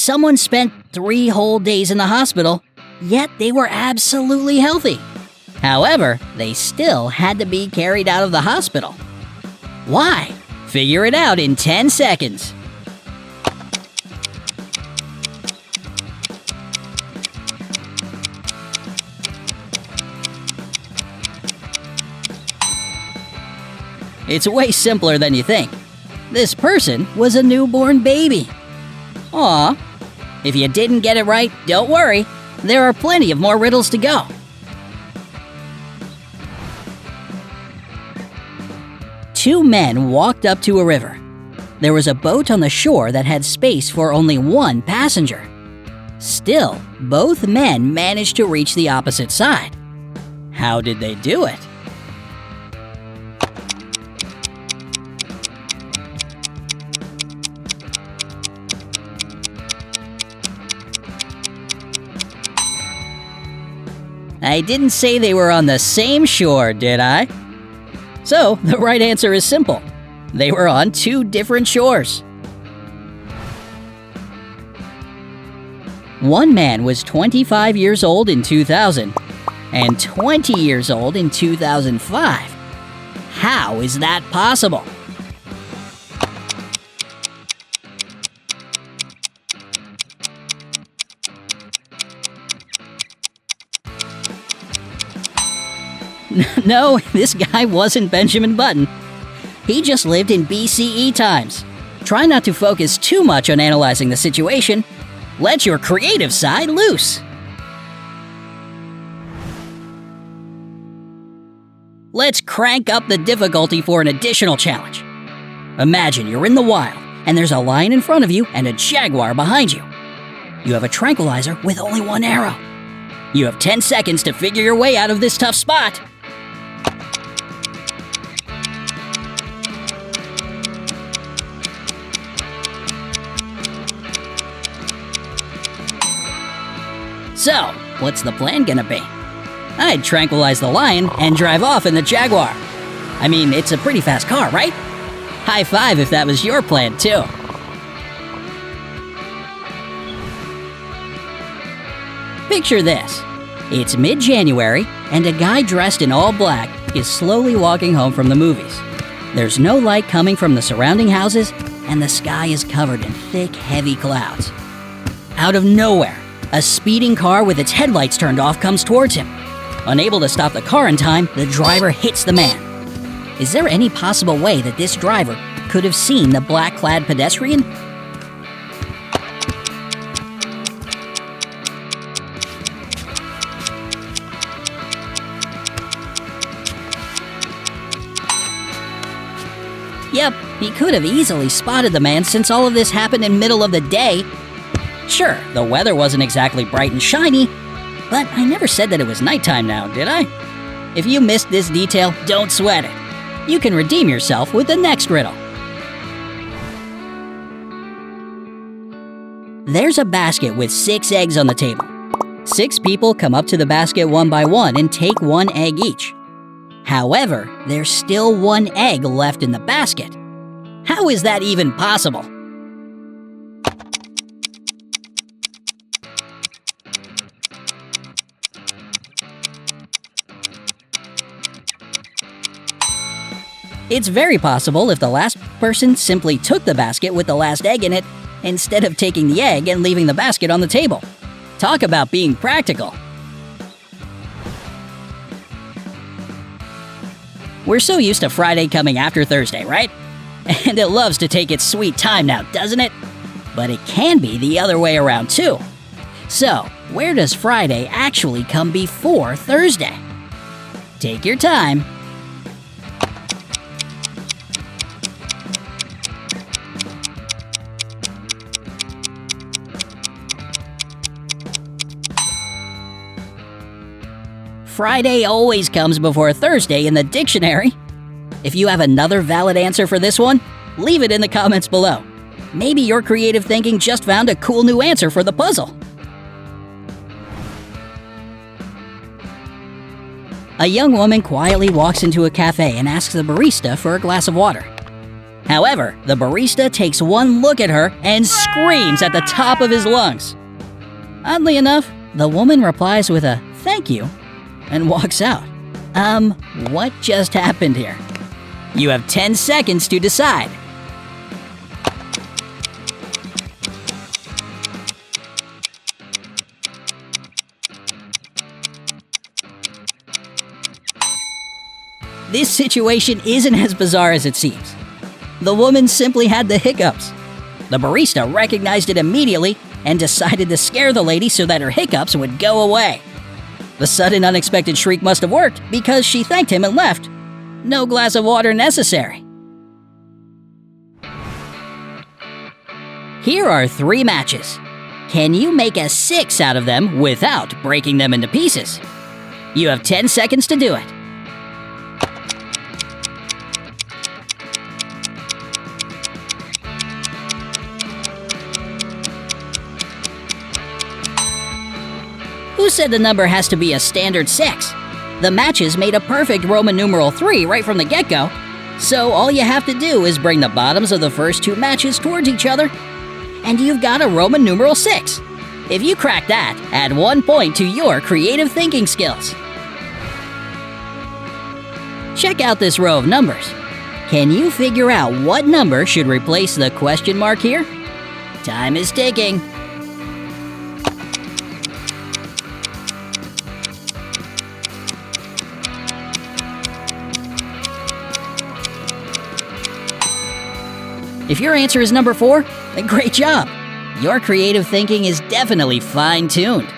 Someone spent 3 whole days in the hospital, yet they were absolutely healthy. However, they still had to be carried out of the hospital. Why? Figure it out in 10 seconds. It's way simpler than you think. This person was a newborn baby. Aw. If you didn't get it right, don't worry. There are plenty of more riddles to go. Two men walked up to a river. There was a boat on the shore that had space for only one passenger. Still, both men managed to reach the opposite side. How did they do it? I didn't say they were on the same shore, did I? So, the right answer is simple. They were on 2 different shores. One man was 25 years old in 2000 and 20 years old in 2005. How is that possible? No, this guy wasn't Benjamin Button. He just lived in BCE times. Try not to focus too much on analyzing the situation. Let your creative side loose. Let's crank up the difficulty for an additional challenge. Imagine you're in the wild, and there's a lion in front of you and a jaguar behind you. You have a tranquilizer with only 1 arrow. You have 10 seconds to figure your way out of this tough spot. So, what's the plan gonna be? I'd tranquilize the lion and drive off in the Jaguar. I mean, it's a pretty fast car, right? High five if that was your plan, too. Picture this. It's mid-January, and a guy dressed in all black is slowly walking home from the movies. There's no light coming from the surrounding houses, and the sky is covered in thick, heavy clouds. Out of nowhere, a speeding car with its headlights turned off comes towards him. Unable to stop the car in time, the driver hits the man. Is there any possible way that this driver could have seen the black-clad pedestrian? Yep, he could have easily spotted the man since all of this happened in middle of the day. Sure, the weather wasn't exactly bright and shiny, but I never said that it was nighttime now, did I? If you missed this detail, don't sweat it. You can redeem yourself with the next riddle. There's a basket with 6 eggs on the table. 6 people come up to the basket one by one and take 1 egg each. However, there's still 1 egg left in the basket. How is that even possible? It's very possible if the last person simply took the basket with the last egg in it instead of taking the egg and leaving the basket on the table. Talk about being practical. We're so used to Friday coming after Thursday, right? And it loves to take its sweet time now, doesn't it? But it can be the other way around too. So, where does Friday actually come before Thursday? Take your time. Friday always comes before Thursday in the dictionary. If you have another valid answer for this one, leave it in the comments below. Maybe your creative thinking just found a cool new answer for the puzzle. A young woman quietly walks into a cafe and asks the barista for a glass of water. However, the barista takes one look at her and screams at the top of his lungs. Oddly enough, the woman replies with a "thank you" and walks out. What just happened here? You have 10 seconds to decide. This situation isn't as bizarre as it seems. The woman simply had the hiccups. The barista recognized it immediately and decided to scare the lady so that her hiccups would go away. The sudden unexpected shriek must have worked because she thanked him and left. No glass of water necessary. Here are 3 matches. Can you make a 6 out of them without breaking them into pieces? You have 10 seconds to do it. Who said the number has to be a standard 6? The matches made a perfect Roman numeral 3 right from the get-go, so all you have to do is bring the bottoms of the first 2 matches towards each other, and you've got a Roman numeral 6. If you crack that, add 1 point to your creative thinking skills. Check out this row of numbers. Can you figure out what number should replace the question mark here? Time is ticking. If your answer is number 4, then great job! Your creative thinking is definitely fine-tuned.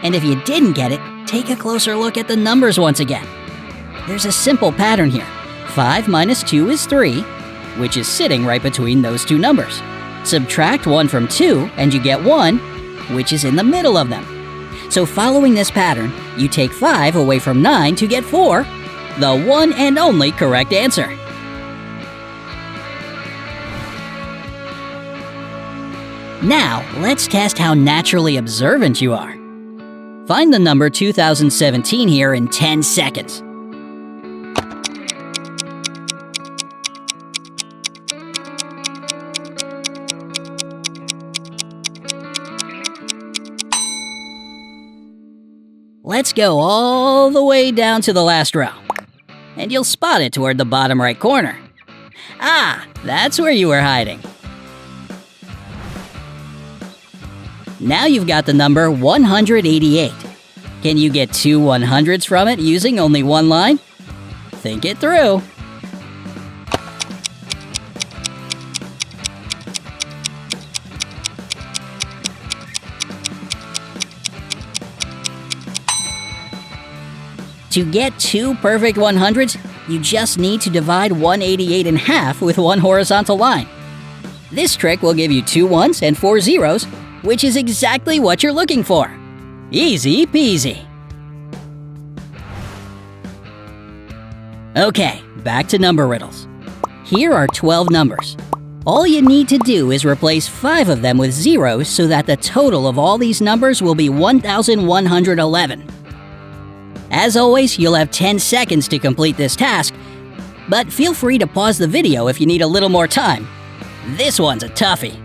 And if you didn't get it, take a closer look at the numbers once again. There's a simple pattern here. 5 minus 2 is 3, which is sitting right between those 2 numbers. Subtract 1 from 2, and you get 1, which is in the middle of them. So following this pattern, you take 5 away from 9 to get 4, the one and only correct answer. Now, let's test how naturally observant you are. Find the number 2017 here in 10 seconds. Let's go all the way down to the last row, and you'll spot it toward the bottom right corner. Ah, that's where you were hiding. Now you've got the number 188. Can you get 2 100s from it using only 1 line? Think it through. To get 2 perfect 100s, you just need to divide 188 in half with 1 horizontal line. This trick will give you 2 1s and 4 zeros, which is exactly what you're looking for. Easy peasy. Okay, back to number riddles. Here are 12 numbers. All you need to do is replace 5 of them with zeros so that the total of all these numbers will be 1,111. As always, you'll have 10 seconds to complete this task, but feel free to pause the video if you need a little more time. This one's a toughie.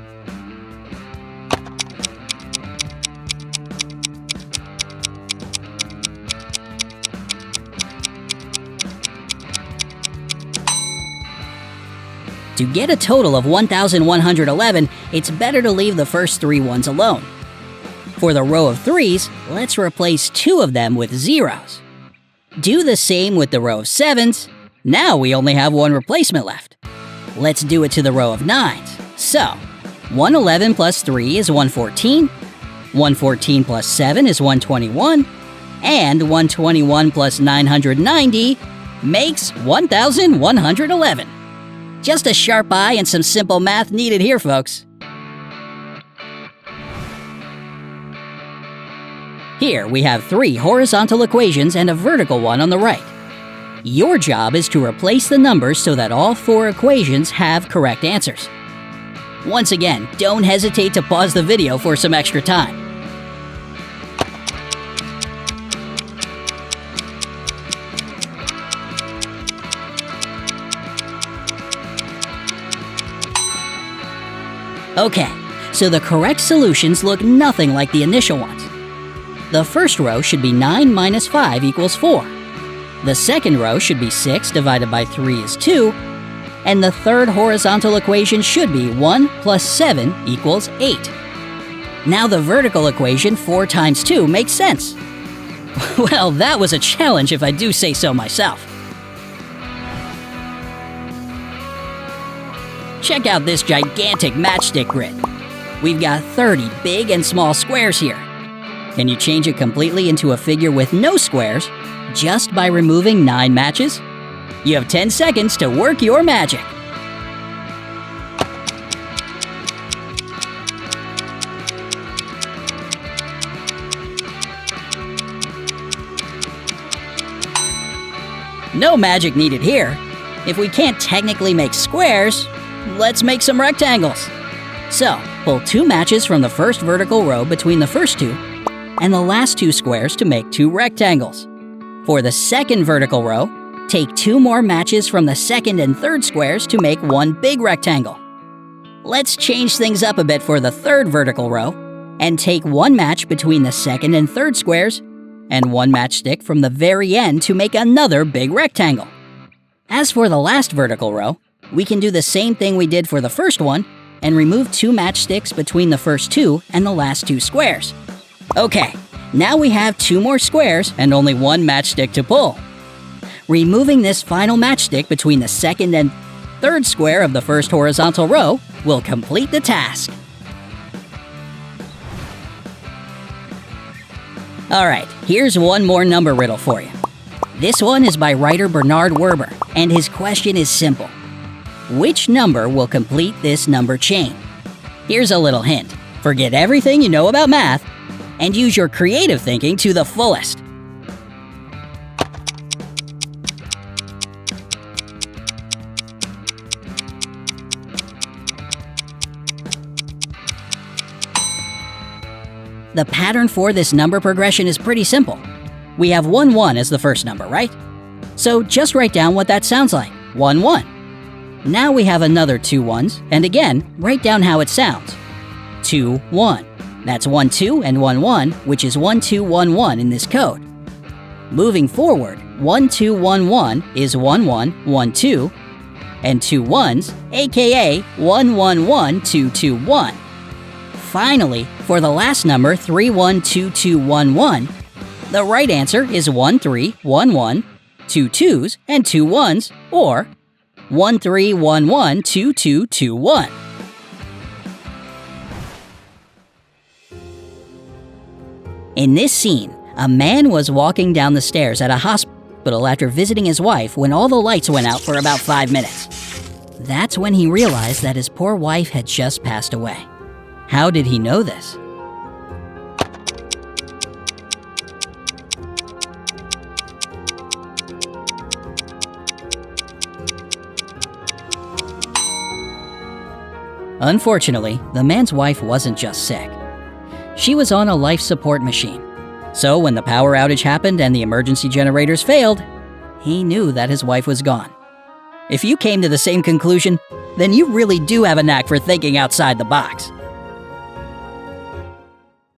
To get a total of 1,111, it's better to leave the first 3 ones alone. For the row of 3s, let's replace 2 of them with zeros. Do the same with the row of 7s. Now we only have 1 replacement left. Let's do it to the row of 9s. So, 111 plus 3 is 114, 114 plus 7 is 121, and 121 plus 990 makes 1,111. Just a sharp eye and some simple math needed here, folks. Here we have 3 horizontal equations and a vertical one on the right. Your job is to replace the numbers so that all 4 equations have correct answers. Once again, don't hesitate to pause the video for some extra time. Okay, so the correct solutions look nothing like the initial ones. The first row should be 9 minus 5 equals 4. The second row should be 6 divided by 3 is 2. And the third horizontal equation should be 1 plus 7 equals 8. Now the vertical equation 4 times 2 makes sense. Well, that was a challenge if I do say so myself. Check out this gigantic matchstick grid. We've got 30 big and small squares here. Can you change it completely into a figure with no squares just by removing 9 matches? You have 10 seconds to work your magic. No magic needed here. If we can't technically make squares, let's make some rectangles. So, pull 2 matches from the first vertical row between the first 2 and the last 2 squares to make 2 rectangles. For the second vertical row, take 2 more matches from the second and third squares to make 1 big rectangle. Let's change things up a bit for the third vertical row and take 1 match between the second and third squares and 1 matchstick from the very end to make another big rectangle. As for the last vertical row, we can do the same thing we did for the first one and remove 2 matchsticks between the first 2 and the last 2 squares. Okay, now we have 2 more squares and only 1 matchstick to pull. Removing this final matchstick between the second and third square of the first horizontal row will complete the task. Alright, here's one more number riddle for you. This one is by writer Bernard Werber, and his question is simple. Which number will complete this number chain? Here's a little hint. Forget everything you know about math and use your creative thinking to the fullest. The pattern for this number progression is pretty simple. We have 1, 1 as the first number, right? So just write down what that sounds like, 1, 1. Now we have another 2 1s, and again, write down how it sounds. 2, 1. That's 1, 2 and 1, 1, which is 1, 2, 1, 1 in this code. Moving forward, 1, 2, 1, 1 is 1, 1, 1, 2, and 2 1s, aka 1, 1, 1, 2, 2, 1. Finally, for the last number 3, 1, 2, 2, 1, 1, the right answer is 1, 3, 1, 1, 2 2s and 2 1s, or 1, 3, 1, 1, 2, 2, 2, 1. In this scene, a man was walking down the stairs at a hospital after visiting his wife when all the lights went out for about 5 minutes. That's when he realized that his poor wife had just passed away. How did he know this? Unfortunately, the man's wife wasn't just sick. She was on a life support machine. So when the power outage happened and the emergency generators failed, he knew that his wife was gone. If you came to the same conclusion, then you really do have a knack for thinking outside the box.